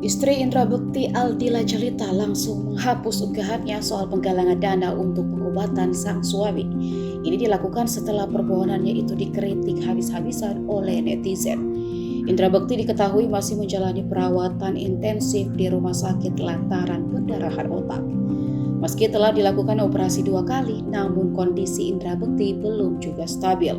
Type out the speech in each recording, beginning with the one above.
Istri Indra Bekti Aldila Jelita langsung menghapus unggahannya soal penggalangan dana untuk pengobatan sang suami. Ini dilakukan setelah permohonannya itu dikritik habis-habisan oleh netizen. Indra Bekti diketahui masih menjalani perawatan intensif di rumah sakit lantaran pendarahan otak. Meski telah dilakukan operasi 2 kali, namun kondisi Indra Bekti belum juga stabil.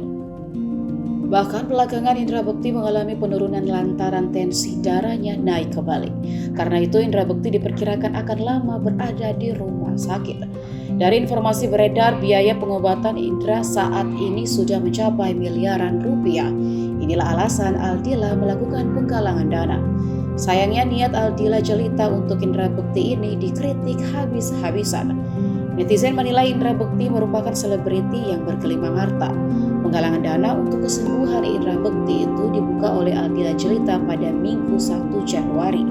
Bahkan belakangan Indra Bekti mengalami penurunan lantaran tensi darahnya naik kembali. Karena itu Indra Bekti diperkirakan akan lama berada di rumah sakit. Dari informasi beredar, biaya pengobatan Indra saat ini sudah mencapai miliaran rupiah. Inilah alasan Aldila melakukan penggalangan dana. Sayangnya niat Aldila Jelita untuk Indra Bekti ini dikritik habis-habisan. Netizen menilai Indra Bekti merupakan selebriti yang bergelimang harta. Penggalangan dana untuk kesembuhan Indra Bekti itu dibuka oleh Aldila Jelita pada Minggu 1 Januari.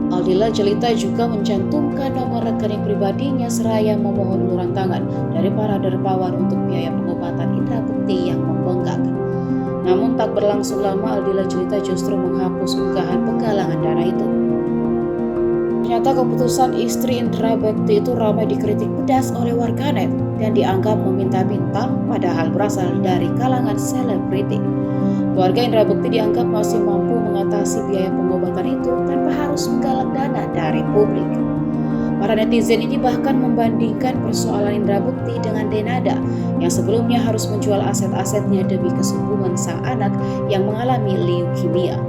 Aldila Jelita juga mencantumkan nomor rekening pribadinya seraya memohon uluran tangan dari para dermawan untuk biaya pengobatan Indra Bekti yang membengkak. Namun tak berlangsung lama Aldila Jelita justru menghapus unggahan penggalangan dana itu. Ternyata keputusan istri Indra Bekti itu ramai dikritik pedas oleh warganet dan dianggap meminta-minta padahal berasal dari kalangan selebriti. Keluarga Indra Bekti dianggap masih mampu mengatasi biaya pengobatan itu tanpa harus menggalang dana dari publik. Para netizen ini bahkan membandingkan persoalan Indra Bekti dengan Denada yang sebelumnya harus menjual aset-asetnya demi kesembuhan sang anak yang mengalami leukemia.